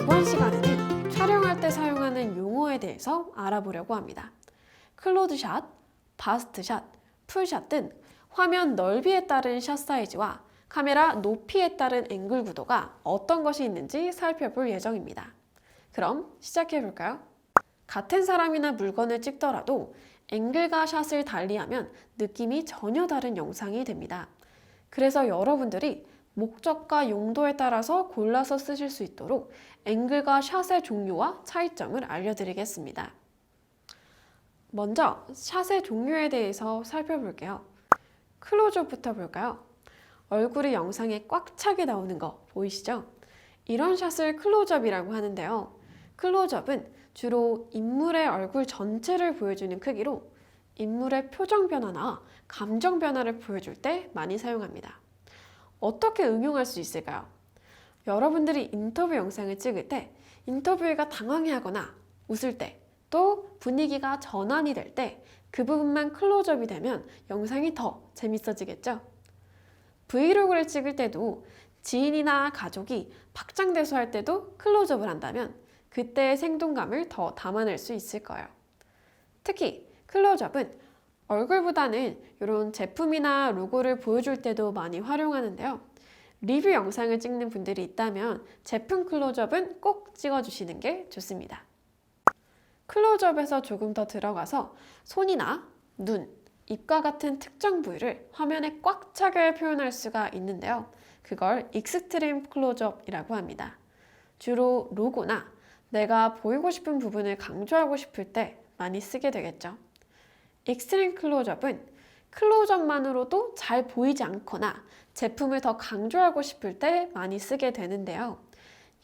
이번 시간에는 촬영할 때 사용하는 용어에 대해서 알아보려고 합니다. 클로즈샷, 바스트샷, 풀샷 등 화면 넓이에 따른 샷 사이즈와 카메라 높이에 따른 앵글 구도가 어떤 것이 있는지 살펴볼 예정입니다. 그럼 시작해 볼까요? 같은 사람이나 물건을 찍더라도 앵글과 샷을 달리하면 느낌이 전혀 다른 영상이 됩니다. 그래서 여러분들이 목적과 용도에 따라서 골라서 쓰실 수 있도록 앵글과 샷의 종류와 차이점을 알려드리겠습니다. 먼저 샷의 종류에 대해서 살펴볼게요. 클로즈업부터 볼까요? 얼굴이 영상에 꽉 차게 나오는 거 보이시죠? 이런 샷을 클로즈업이라고 하는데요. 클로즈업은 주로 인물의 얼굴 전체를 보여주는 크기로 인물의 표정 변화나 감정 변화를 보여줄 때 많이 사용합니다. 어떻게 응용할 수 있을까요? 여러분들이 인터뷰 영상을 찍을 때 인터뷰가 당황해하거나 웃을 때 또 분위기가 전환이 될 때 그 부분만 클로즈업이 되면 영상이 더 재밌어지겠죠? 브이로그를 찍을 때도 지인이나 가족이 박장대소 할 때도 클로즈업을 한다면 그때의 생동감을 더 담아낼 수 있을 거예요. 특히 클로즈업은 얼굴보다는 이런 제품이나 로고를 보여줄 때도 많이 활용하는데요. 리뷰 영상을 찍는 분들이 있다면 제품 클로즈업은 꼭 찍어주시는 게 좋습니다. 클로즈업에서 조금 더 들어가서 손이나 눈, 입과 같은 특정 부위를 화면에 꽉 차게 표현할 수가 있는데요. 그걸 익스트림 클로즈업이라고 합니다. 주로 로고나 내가 보이고 싶은 부분을 강조하고 싶을 때 많이 쓰게 되겠죠. 익스트림 클로즈업은 클로즈업만으로도 잘 보이지 않거나 제품을 더 강조하고 싶을 때 많이 쓰게 되는데요.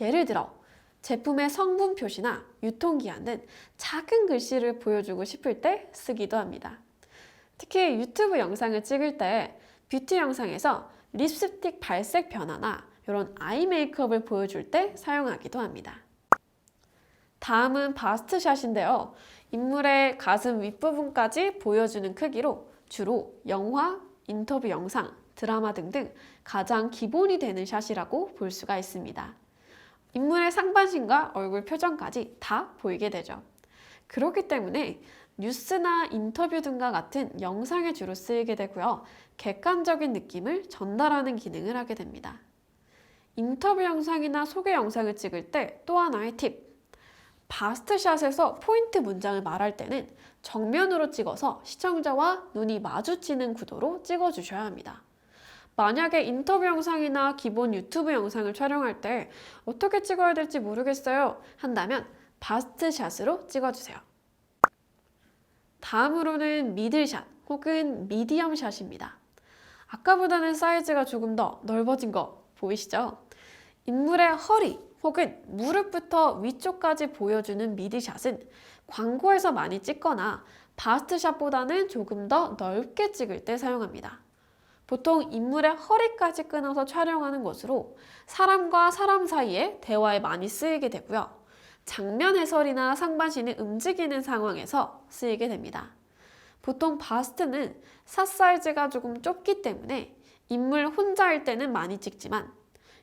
예를 들어 제품의 성분 표시나 유통기한 등 작은 글씨를 보여주고 싶을 때 쓰기도 합니다. 특히 유튜브 영상을 찍을 때 뷰티 영상에서 립스틱 발색 변화나 이런 아이 메이크업을 보여줄 때 사용하기도 합니다. 다음은 바스트샷인데요. 인물의 가슴 윗부분까지 보여주는 크기로 주로 영화, 인터뷰 영상, 드라마 등등 가장 기본이 되는 샷이라고 볼 수가 있습니다. 인물의 상반신과 얼굴 표정까지 다 보이게 되죠. 그렇기 때문에 뉴스나 인터뷰 등과 같은 영상에 주로 쓰이게 되고요. 객관적인 느낌을 전달하는 기능을 하게 됩니다. 인터뷰 영상이나 소개 영상을 찍을 때 또 하나의 팁! 바스트샷에서 포인트 문장을 말할 때는 정면으로 찍어서 시청자와 눈이 마주치는 구도로 찍어주셔야 합니다. 만약에 인터뷰 영상이나 기본 유튜브 영상을 촬영할 때 어떻게 찍어야 될지 모르겠어요 한다면 바스트샷으로 찍어주세요. 다음으로는 미들샷 혹은 미디엄샷입니다. 아까보다는 사이즈가 조금 더 넓어진 거 보이시죠? 인물의 허리 혹은 무릎부터 위쪽까지 보여주는 미드샷은 광고에서 많이 찍거나 바스트샷보다는 조금 더 넓게 찍을 때 사용합니다. 보통 인물의 허리까지 끊어서 촬영하는 것으로 사람과 사람 사이에 대화에 많이 쓰이게 되고요. 장면 해설이나 상반신이 움직이는 상황에서 쓰이게 됩니다. 보통 바스트는 샷 사이즈가 조금 좁기 때문에 인물 혼자일 때는 많이 찍지만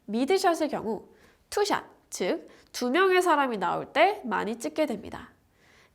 미드샷의 경우 투샷, 즉 두 명의 사람이 나올 때 많이 찍게 됩니다.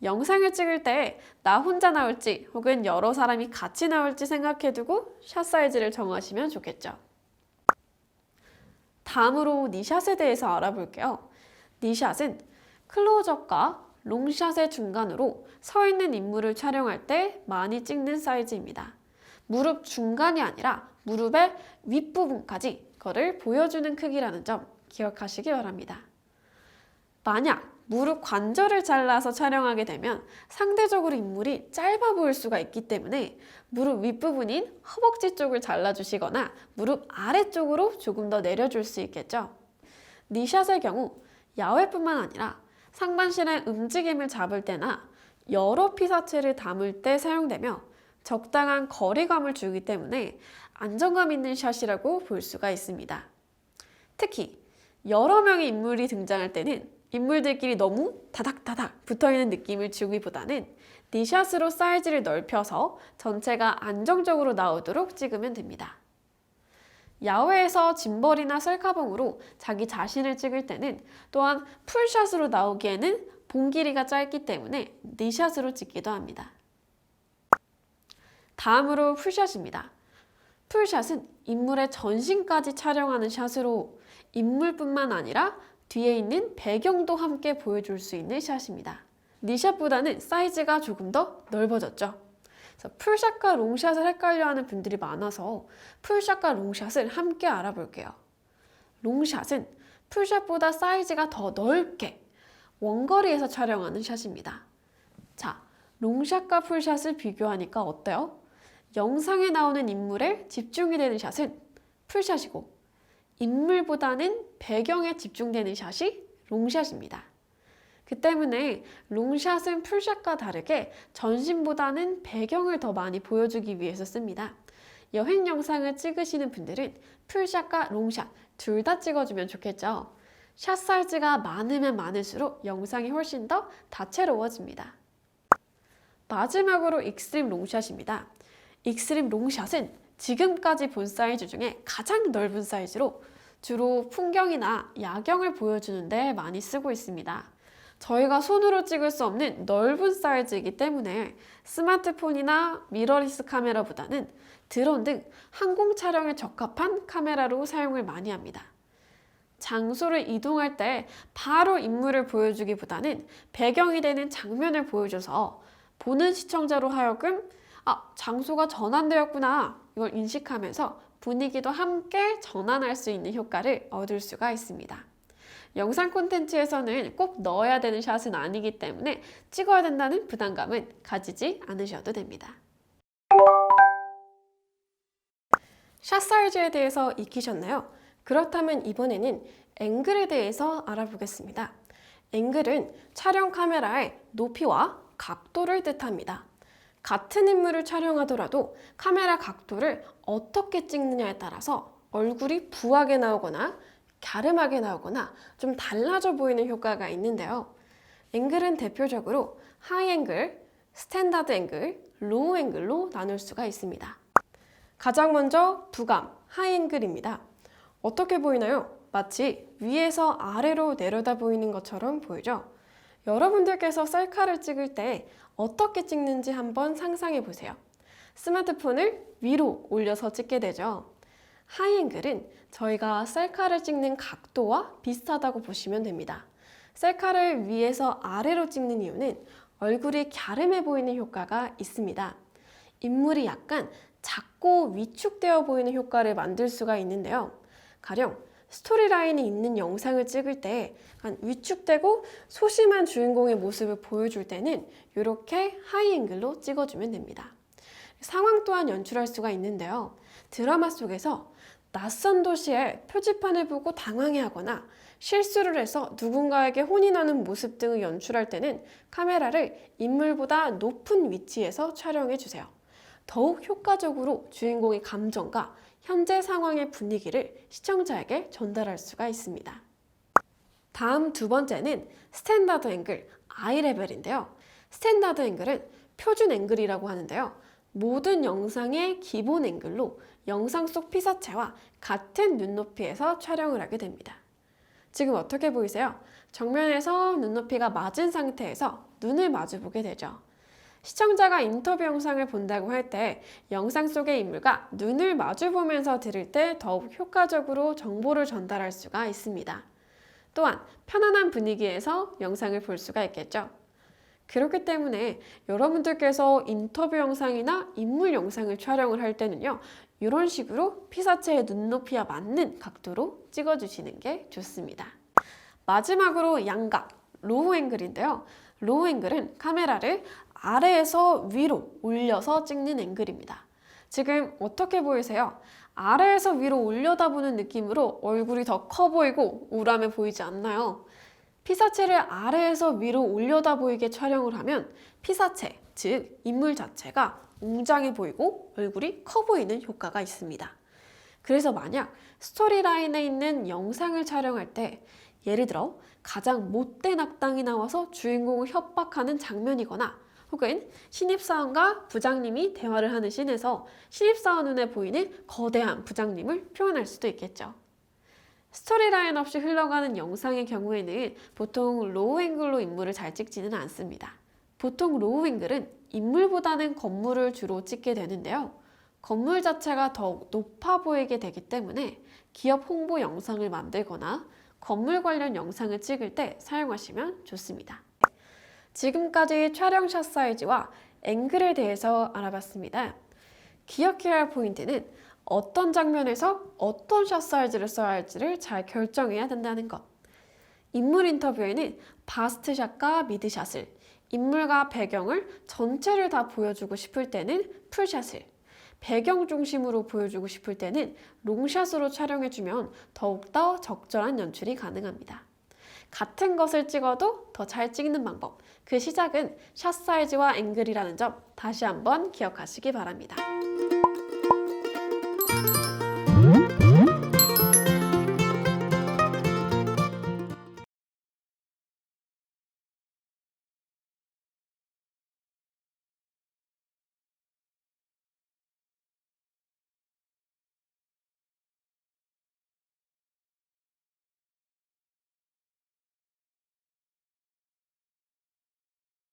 영상을 찍을 때 나 혼자 나올지 혹은 여러 사람이 같이 나올지 생각해두고 샷 사이즈를 정하시면 좋겠죠. 다음으로 니샷에 대해서 알아볼게요. 니샷은 클로즈업과 롱샷의 중간으로 서 있는 인물을 촬영할 때 많이 찍는 사이즈입니다. 무릎 중간이 아니라 무릎의 윗부분까지 그거를 보여주는 크기라는 점 기억하시기 바랍니다. 만약 무릎 관절을 잘라서 촬영하게 되면 상대적으로 인물이 짧아 보일 수가 있기 때문에 무릎 윗부분인 허벅지 쪽을 잘라주시거나 무릎 아래쪽으로 조금 더 내려줄 수 있겠죠. 니샷의 경우 야외뿐만 아니라 상반신의 움직임을 잡을 때나 여러 피사체를 담을 때 사용되며 적당한 거리감을 주기 때문에 안정감 있는 샷이라고 볼 수가 있습니다. 특히 여러 명의 인물이 등장할 때는 인물들끼리 너무 다닥다닥 붙어있는 느낌을 주기보다는 니샷으로 사이즈를 넓혀서 전체가 안정적으로 나오도록 찍으면 됩니다. 야외에서 짐벌이나 셀카봉으로 자기 자신을 찍을 때는 또한 풀샷으로 나오기에는 본 길이가 짧기 때문에 니샷으로 찍기도 합니다. 다음으로 풀샷입니다. 풀샷은 인물의 전신까지 촬영하는 샷으로 인물뿐만 아니라 뒤에 있는 배경도 함께 보여줄 수 있는 샷입니다. 니샷보다는 사이즈가 조금 더 넓어졌죠. 풀샷과 롱샷을 헷갈려하는 분들이 많아서 풀샷과 롱샷을 함께 알아볼게요. 롱샷은 풀샷보다 사이즈가 더 넓게 원거리에서 촬영하는 샷입니다. 자, 롱샷과 풀샷을 비교하니까 어때요? 영상에 나오는 인물에 집중이 되는 샷은 풀샷이고 인물보다는 배경에 집중되는 샷이 롱샷입니다. 그 때문에 롱샷은 풀샷과 다르게 전신보다는 배경을 더 많이 보여주기 위해서 씁니다. 여행 영상을 찍으시는 분들은 풀샷과 롱샷 둘 다 찍어주면 좋겠죠. 샷 사이즈가 많으면 많을수록 영상이 훨씬 더 다채로워집니다. 마지막으로 익스트림 롱샷입니다. 익스트림 롱샷은 지금까지 본 사이즈 중에 가장 넓은 사이즈로 주로 풍경이나 야경을 보여주는데 많이 쓰고 있습니다. 저희가 손으로 찍을 수 없는 넓은 사이즈이기 때문에 스마트폰이나 미러리스 카메라보다는 드론 등 항공 촬영에 적합한 카메라로 사용을 많이 합니다. 장소를 이동할 때 바로 인물을 보여주기보다는 배경이 되는 장면을 보여줘서 보는 시청자로 하여금 장소가 전환되었구나 이걸 인식하면서 분위기도 함께 전환할 수 있는 효과를 얻을 수가 있습니다. 영상 콘텐츠에서는 꼭 넣어야 되는 샷은 아니기 때문에 찍어야 된다는 부담감은 가지지 않으셔도 됩니다. 샷 사이즈에 대해서 익히셨나요? 그렇다면 이번에는 앵글에 대해서 알아보겠습니다. 앵글은 촬영 카메라의 높이와 각도를 뜻합니다. 같은 인물을 촬영하더라도 카메라 각도를 어떻게 찍느냐에 따라서 얼굴이 부하게 나오거나 갸름하게 나오거나 좀 달라져 보이는 효과가 있는데요. 앵글은 대표적으로 하이 앵글, 스탠다드 앵글, 로우 앵글로 나눌 수가 있습니다. 가장 먼저 부감, 하이 앵글입니다. 어떻게 보이나요? 마치 위에서 아래로 내려다 보이는 것처럼 보이죠? 여러분들께서 셀카를 찍을 때 어떻게 찍는지 한번 상상해 보세요. 스마트폰을 위로 올려서 찍게 되죠. 하이앵글은 저희가 셀카를 찍는 각도와 비슷하다고 보시면 됩니다. 셀카를 위에서 아래로 찍는 이유는 얼굴이 갸름해 보이는 효과가 있습니다. 인물이 약간 작고 위축되어 보이는 효과를 만들 수가 있는데요. 가령 스토리라인이 있는 영상을 찍을 때 위축되고 소심한 주인공의 모습을 보여줄 때는 이렇게 하이앵글로 찍어주면 됩니다. 상황 또한 연출할 수가 있는데요. 드라마 속에서 낯선 도시의 표지판을 보고 당황해하거나 실수를 해서 누군가에게 혼이 나는 모습 등을 연출할 때는 카메라를 인물보다 높은 위치에서 촬영해 주세요. 더욱 효과적으로 주인공의 감정과 현재 상황의 분위기를 시청자에게 전달할 수가 있습니다. 다음 두 번째는 스탠다드 앵글, 아이 레벨인데요. 스탠다드 앵글은 표준 앵글이라고 하는데요. 모든 영상의 기본 앵글로 영상 속 피사체와 같은 눈높이에서 촬영을 하게 됩니다. 지금 어떻게 보이세요? 정면에서 눈높이가 맞은 상태에서 눈을 마주보게 되죠. 시청자가 인터뷰 영상을 본다고 할 때 영상 속의 인물과 눈을 마주보면서 들을 때 더욱 효과적으로 정보를 전달할 수가 있습니다. 또한 편안한 분위기에서 영상을 볼 수가 있겠죠. 그렇기 때문에 여러분들께서 인터뷰 영상이나 인물 영상을 촬영을 할 때는요, 이런 식으로 피사체의 눈높이와 맞는 각도로 찍어주시는 게 좋습니다. 마지막으로 양각, 로우 앵글인데요. 로우 앵글은 카메라를 아래에서 위로 올려서 찍는 앵글입니다. 지금 어떻게 보이세요? 아래에서 위로 올려다보는 느낌으로 얼굴이 더 커 보이고 우람해 보이지 않나요? 피사체를 아래에서 위로 올려다 보이게 촬영을 하면 피사체, 즉 인물 자체가 웅장해 보이고 얼굴이 커 보이는 효과가 있습니다. 그래서 만약 스토리라인에 있는 영상을 촬영할 때 예를 들어 가장 못된 악당이 나와서 주인공을 협박하는 장면이거나 혹은 신입사원과 부장님이 대화를 하는 씬에서 신입사원 눈에 보이는 거대한 부장님을 표현할 수도 있겠죠. 스토리라인 없이 흘러가는 영상의 경우에는 보통 로우 앵글로 인물을 잘 찍지는 않습니다. 보통 로우 앵글은 인물보다는 건물을 주로 찍게 되는데요. 건물 자체가 더욱 높아 보이게 되기 때문에 기업 홍보 영상을 만들거나 건물 관련 영상을 찍을 때 사용하시면 좋습니다. 지금까지 촬영샷 사이즈와 앵글에 대해서 알아봤습니다. 기억해야 할 포인트는 어떤 장면에서 어떤 샷 사이즈를 써야 할지를 잘 결정해야 된다는 것. 인물 인터뷰에는 바스트샷과 미드샷을, 인물과 배경을 전체를 다 보여주고 싶을 때는 풀샷을, 배경 중심으로 보여주고 싶을 때는 롱샷으로 촬영해주면 더욱더 적절한 연출이 가능합니다. 같은 것을 찍어도 더 잘 찍는 방법, 그 시작은 샷 사이즈와 앵글이라는 점 다시 한번 기억하시기 바랍니다.